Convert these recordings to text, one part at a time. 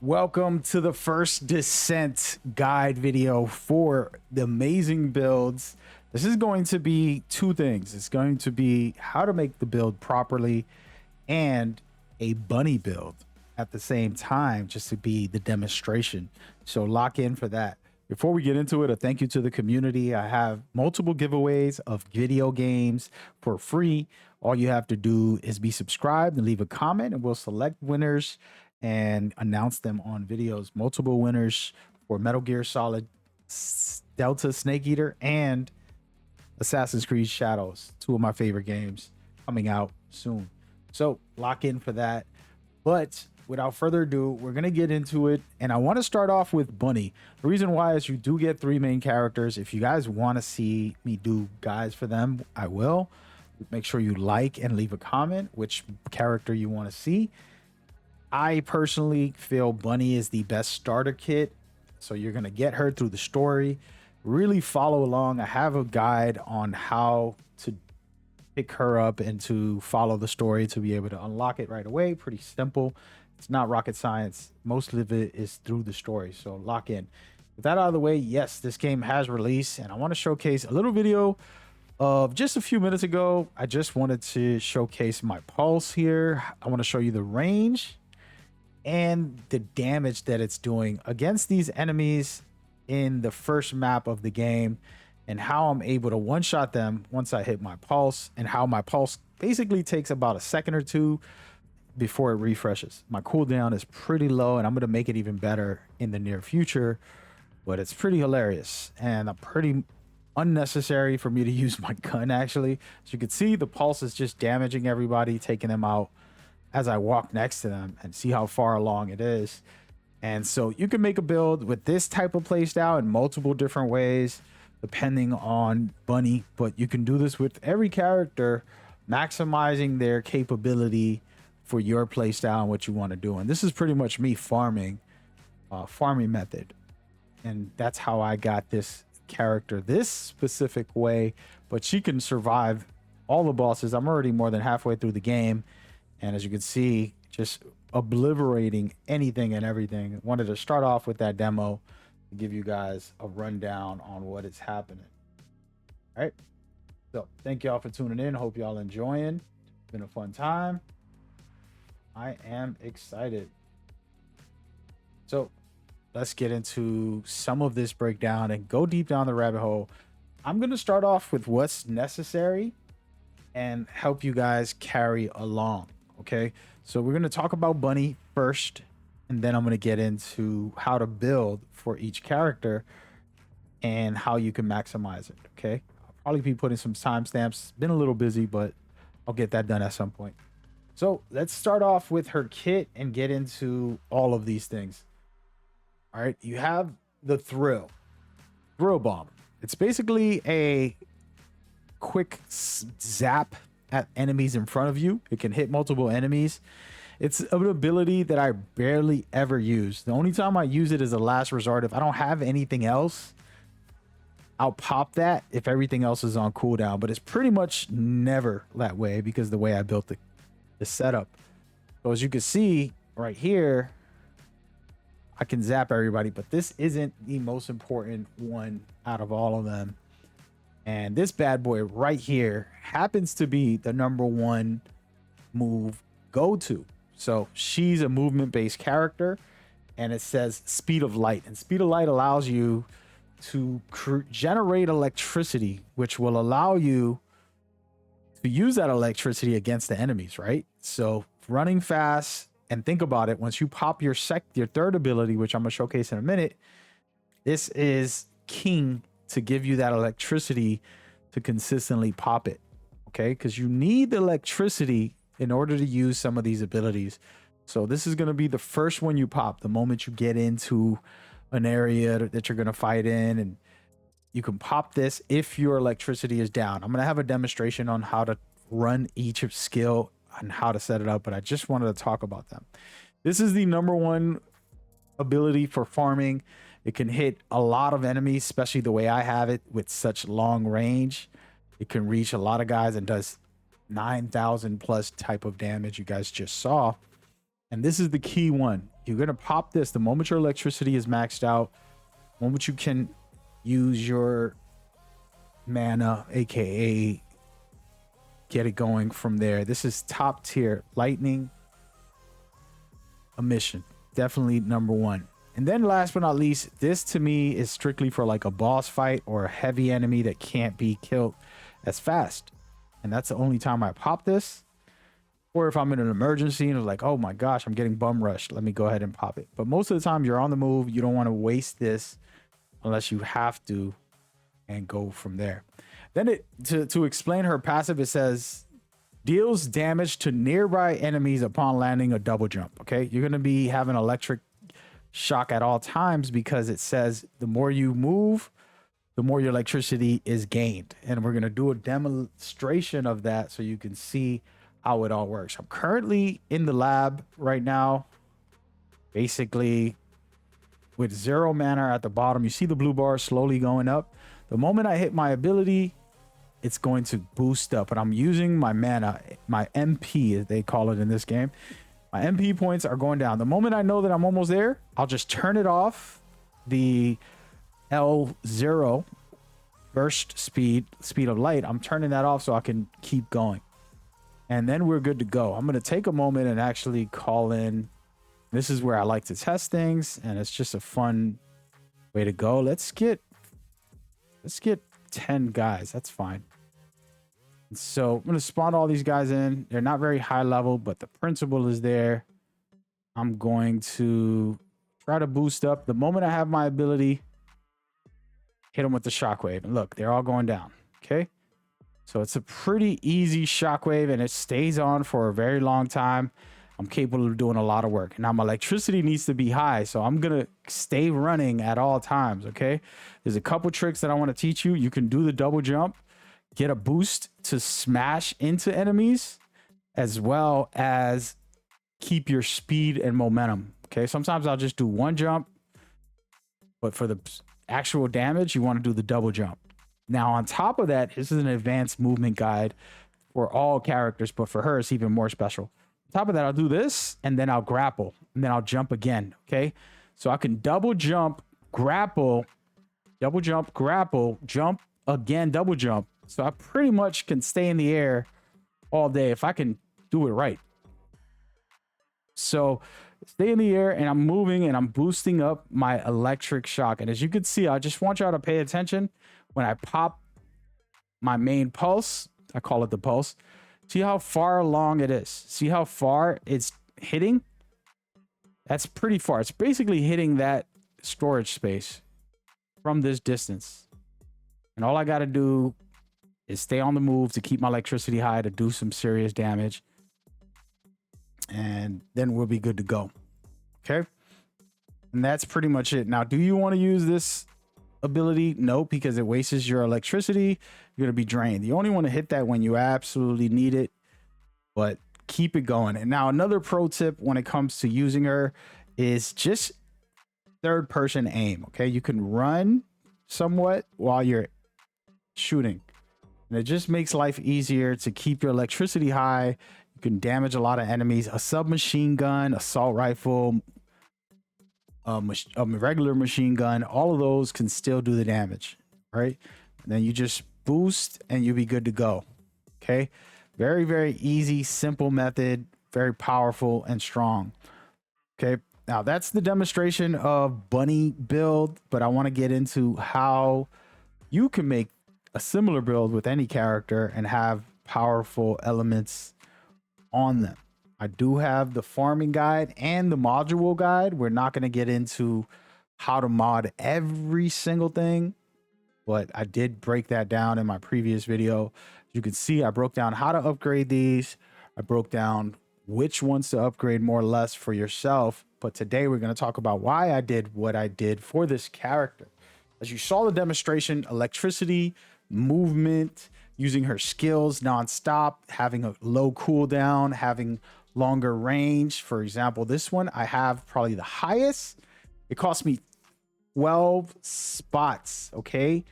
Welcome to the First Descent guide video for the amazing builds. This is going to be two things. It's going to be how to make the build properly and a bunny build at the same time, just to be the demonstration. So lock in for that. Before we get into it, a thank you to the community. I have multiple giveaways of video games for free. All you have to do is be subscribed and leave a comment, and we'll select winners and announce them on videos. Multiple winners for Metal Gear Solid Delta Snake Eater and Assassin's Creed Shadows, two of my favorite games coming out soon. So lock in for that. But without further ado, we're going to get into it. And I want to start off with Bunny. The reason why is you do get three main characters. If you guys want to see me do guides for them, I will. Make sure you like and leave a comment which character you want to see. I personally feel Bunny is the best starter kit. So you're going to get her through the story. Really follow along. I have a guide on how to pick her up and to follow the story to be able to unlock it right away. Pretty simple. It's not rocket science. Most of it is through the story. So lock in. With that out of the way, yes, this game has released. And I want to showcase a little video of just a few minutes ago. I just wanted to showcase my pulse here. I want to show you the range and the damage that it's doing against these enemies in the first map of the game, and how I'm able to one-shot them once I hit my pulse, and how my pulse basically takes about a second or two before it refreshes. My cooldown is pretty low, and I'm going to make it even better in the near future, but it's pretty hilarious and a pretty unnecessary for me to use my gun. Actually, as you can see, the pulse is just damaging everybody, taking them out as I walk next to them, and see how far along it is. And so you can make a build with this type of playstyle in multiple different ways depending on Bunny, but you can do this with every character, maximizing their capability for your playstyle and what you want to do. And this is pretty much me farming method, and that's how I got this character this specific way. But she can survive all the bosses. I'm already more than halfway through the game, and as you can see, just obliterating anything and everything. Wanted to start off with that demo to give you guys a rundown on what is happening. All right. So thank y'all for tuning in. Hope y'all enjoying. It's been a fun time. I am excited. So let's get into some of this breakdown and go deep down the rabbit hole. I'm going to start off with what's necessary and help you guys carry along. Okay, so we're going to talk about Bunny first, and then I'm going to get into how to build for each character and how you can maximize it. Okay, I'll probably be putting some timestamps. Been a little busy, but I'll get that done at some point. So let's start off with her kit and get into all of these things. All right, you have the thrill bomb. It's basically a quick zap at enemies in front of you. It can hit multiple enemies. It's an ability that I barely ever use. The only time I use it is a last resort. If I don't have anything else, I'll pop that if everything else is on cooldown, but it's pretty much never that way because the way I built the setup. So as you can see right here, I can zap everybody, but this isn't the most important one out of all of them. And this bad boy right here happens to be the #1 move go-to. So she's a movement-based character, and it says Speed of Light. And Speed of Light allows you to generate electricity, which will allow you to use that electricity against the enemies, right? So running fast, and think about it, once you pop your third ability, which I'm going to showcase in a minute, this is king to give you that electricity to consistently pop it. Okay, because you need the electricity in order to use some of these abilities. So this is going to be the first one you pop the moment you get into an area that you're going to fight in, and you can pop this if your electricity is down. I'm going to have a demonstration on how to run each skill and how to set it up, but I just wanted to talk about them. This is the #1 ability for farming. It can hit a lot of enemies, especially the way I have it with such long range. It can reach a lot of guys and does 9,000 plus type of damage you guys just saw. And this is the key one. You're going to pop this the moment your electricity is maxed out, the moment you can use your mana, aka get it going from there. This is top tier lightning emission, definitely number one. And then last but not least, this to me is strictly for like a boss fight or a heavy enemy that can't be killed as fast, and that's the only time I pop this. Or if I'm in an emergency and it's like, oh my gosh, I'm getting bum rushed, let me go ahead and pop it. But most of the time you're on the move, you don't want to waste this unless you have to, and go from there. Then it to explain her passive, it says deals damage to nearby enemies upon landing a double jump. Okay, you're going to be having electric shock at all times because it says the more you move, the more your electricity is gained. And we're going to do a demonstration of that so you can see how it all works. I'm currently in the lab right now, basically with 0 mana at the bottom. You see the blue bar slowly going up. The moment I hit my ability, it's going to boost up, and I'm using my mana, my MP as they call it in this game. My MP points are going down. The moment I know that I'm almost there, I'll just turn it off. The L0 burst speed of light, I'm turning that off so I can keep going. And then we're good to go. I'm going to take a moment and actually call in. This is where I like to test things, and it's just a fun way to go. Let's get 10 guys. That's fine. And so I'm going to spawn all these guys in. They're not very high level, but the principle is there. I'm going to try to boost up. The moment I have my ability, hit them with the shockwave. And look, they're all going down. Okay. So it's a pretty easy shockwave, and it stays on for a very long time. I'm capable of doing a lot of work. Now my electricity needs to be high, so I'm going to stay running at all times. Okay. There's a couple tricks that I want to teach you. You can do the double jump, get a boost to smash into enemies, as well as keep your speed and momentum. Okay. Sometimes I'll just do one jump, but for the actual damage, you want to do the double jump. Now, on top of that, this is an advanced movement guide for all characters, but for her, it's even more special. On top of that, I'll do this, and then I'll grapple, and then I'll jump again, okay? So I can double jump, grapple, jump again, double jump. So I pretty much can stay in the air all day if I can do it right. So stay in the air, and I'm moving, and I'm boosting up my electric shock. And as you can see, I just want y'all to pay attention. When I pop my main pulse, I call it the pulse. See how far along it is. See how far it's hitting? That's pretty far. It's basically hitting that storage space from this distance. And all I got to do is stay on the move to keep my electricity high to do some serious damage. And then we'll be good to go. Okay? And that's pretty much it. Now, do you want to use this ability? No, because it wastes your electricity. You're gonna be drained. You only want to hit that when you absolutely need it, but keep it going. And now another pro tip when it comes to using her is just third person aim. Okay, you can run somewhat while you're shooting, and it just makes life easier to keep your electricity high. You can damage a lot of enemies. A submachine gun, assault rifle, a regular machine gun, all of those can still do the damage, right? And then you just boost and you'll be good to go. Okay, very, very easy, simple method, very powerful and strong. Okay, now that's the demonstration of bunny build, but I want to get into how you can make a similar build with any character and have powerful elements on them. I do have the farming guide and the module guide. We're not going to get into how to mod every single thing, but I did break that down in my previous video. You can see I broke down how to upgrade these. I broke down which ones to upgrade more or less for yourself. But today we're going to talk about why I did what I did for this character. As you saw the demonstration, electricity, movement, using her skills nonstop, having a low cooldown, having longer range. For example, this one I have probably the highest. It cost me 12 spots, okay,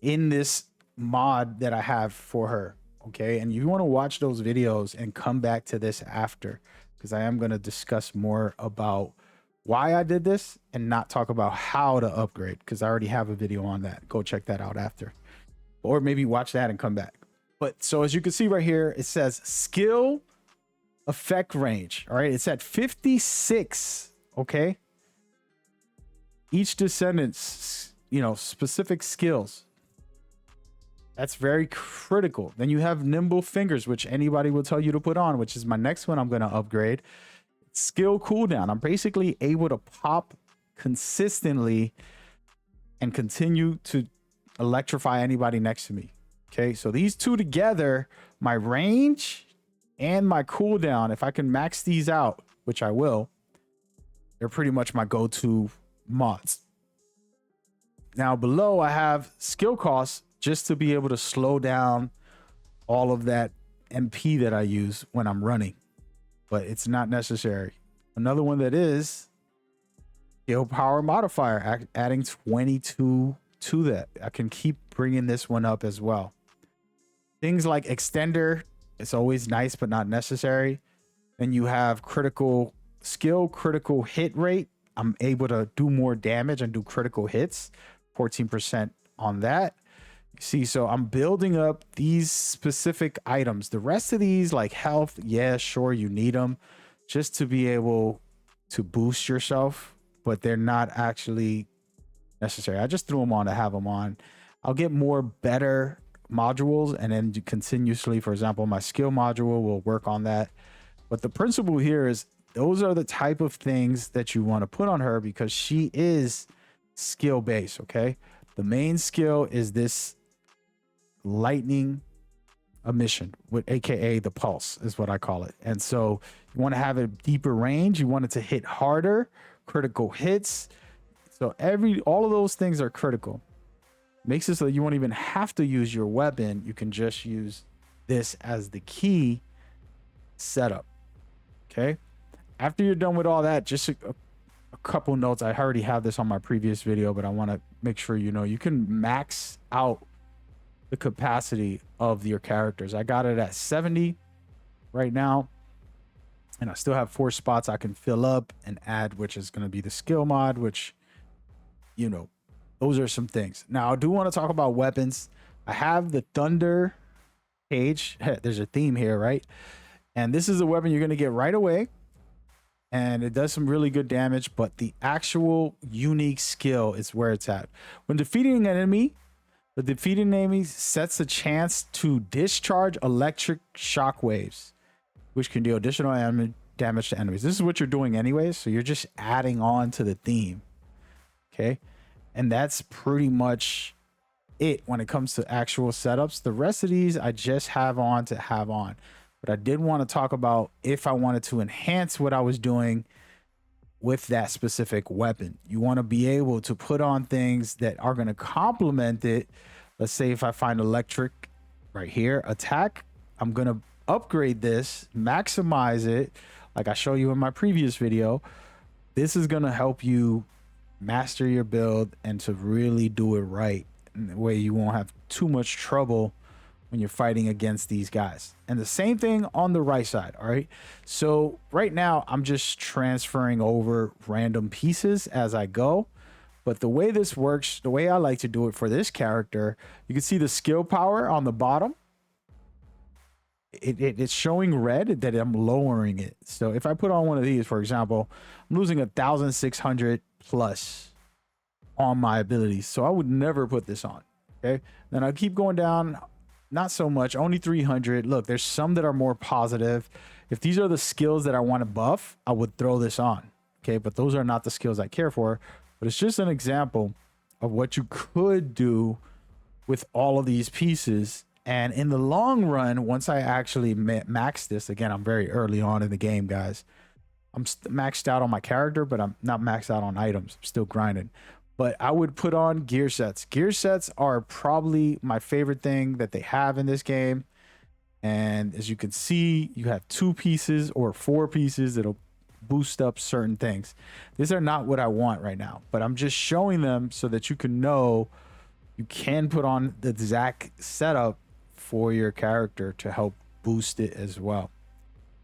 in this mod that I have for her, okay? And you want to watch those videos and come back to this after, because I am going to discuss more about why I did this and not talk about how to upgrade, because I already have a video on that. Go check that out after, or maybe watch that and come back. But so as you can see right here, it says skill effect range. All right, it's at 56. Okay, each descendant's, you know, specific skills. That's very critical. Then you have nimble fingers, which anybody will tell you to put on, which is my next one I'm going to upgrade. Skill cooldown. I'm basically able to pop consistently and continue to electrify anybody next to me. Okay, so these two together, my range and my cooldown, if I can max these out, which I will, they're pretty much my go-to mods. Now below I have skill costs, just to be able to slow down all of that MP that I use when I'm running, but it's not necessary. Another one that is skill power modifier, adding 22 to that. I can keep bringing this one up as well. Things like extender, it's always nice but not necessary. Then you have critical skill, critical hit rate. I'm able to do more damage and do critical hits, 14% on that. See, so I'm building up these specific items. The rest of these, like health, yeah, sure, you need them just to be able to boost yourself, but they're not actually necessary. I just threw them on to have them on. I'll get more better modules, and then continuously, for example, my skill module will work on that. But the principle here is those are the type of things that you want to put on her, because she is skill based. Okay, the main skill is this lightning emission, with aka the pulse is what I call it. And so you want to have a deeper range, you want it to hit harder, critical hits. So all of those things are critical. Makes it so you won't even have to use your weapon. You can just use this as the key setup. Okay, after you're done with all that, just a couple notes. I already have this on my previous video, but I want to make sure you know you can max out the capacity of your characters. I got it at 70 right now, and I still have 4 spots I can fill up and add, which is going to be the skill mod, which, you know, those are some things. Now I do want to talk about weapons. I have the thunder cage. There's a theme here, right? And this is a weapon you're going to get right away, and it does some really good damage, but the actual unique skill is where it's at. When defeating an enemy, the defeated enemy sets a chance to discharge electric shockwaves, which can deal additional damage to enemies. This is what you're doing anyways, so you're just adding on to the theme. Okay, and that's pretty much it when it comes to actual setups. The rest of these I just have on to have on, but I did want to talk about if I wanted to enhance what I was doing with that specific weapon. You want to be able to put on things that are going to complement it. Let's say if I find electric right here, attack, I'm going to upgrade this, maximize it like I showed you in my previous video. This is going to help you master your build and to really do it right, in the way you won't have too much trouble when you're fighting against these guys. And the same thing on the right side. All right, so right now I'm just transferring over random pieces as I go, but the way this works, the way I like to do it for this character, you can see the skill power on the bottom. It's showing red that I'm lowering it. So if I put on one of these, for example, I'm losing 1,600 plus on my abilities, so I would never put this on. Okay, then I keep going down. Not so much, only 300. Look, there's some that are more positive. If these are the skills that I want to buff, I would throw this on. Okay, but those are not the skills I care for. But it's just an example of what you could do with all of these pieces. And in the long run, once I actually max this, again, I'm very early on in the game, guys. I'm maxed out on my character, but I'm not maxed out on items. I'm still grinding. But I would put on gear sets. Gear sets are probably my favorite thing that they have in this game. And as you can see, you have 2 pieces or 4 pieces that'll boost up certain things. These are not what I want right now, but I'm just showing them so that you can know you can put on the exact setup for your character to help boost it as well.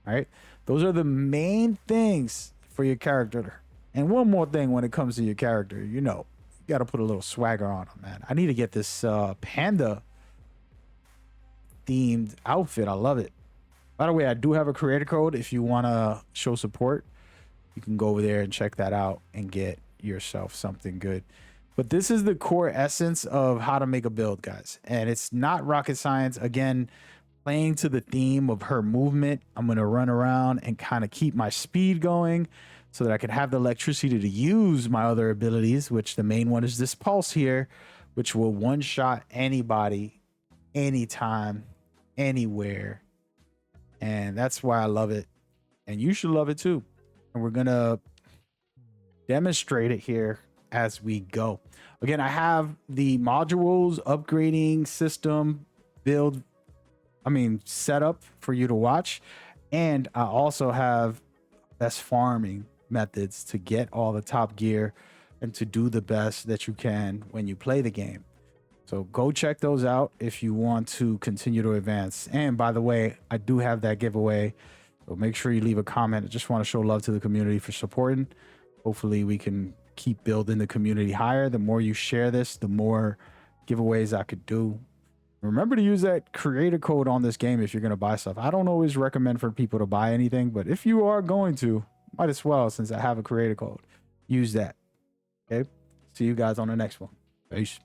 All right, Those are the main things for your character. And one more thing when it comes to your character, you know, you got to put a little swagger on them, man. I need to get this panda themed outfit. I love it. By the way, I do have a creator code. If you want to show support, you can go over there and check that out and get yourself something good. But this is the core essence of how to make a build, guys. And it's not rocket science. Again, playing to the theme of her movement, I'm going to run around and kind of keep my speed going so that I can have the electricity to use my other abilities, which the main one is this pulse here, which will one-shot anybody, anytime, anywhere. And that's why I love it. And you should love it too. And we're going to demonstrate it here as we go. Again, I have the modules, upgrading system, build, setup for you to watch. And I also have best farming methods to get all the top gear and to do the best that you can when you play the game. So go check those out if you want to continue to advance. And by the way, I do have that giveaway. So make sure you leave a comment. I just want to show love to the community for supporting. Hopefully we can keep building the community higher. The more you share this, the more giveaways I could do. Remember to use that creator code on this game if you're going to buy stuff. I don't always recommend for people to buy anything, but if you are going to, might as well, since I have a creator code, use that. Okay. See you guys on the next one. Peace.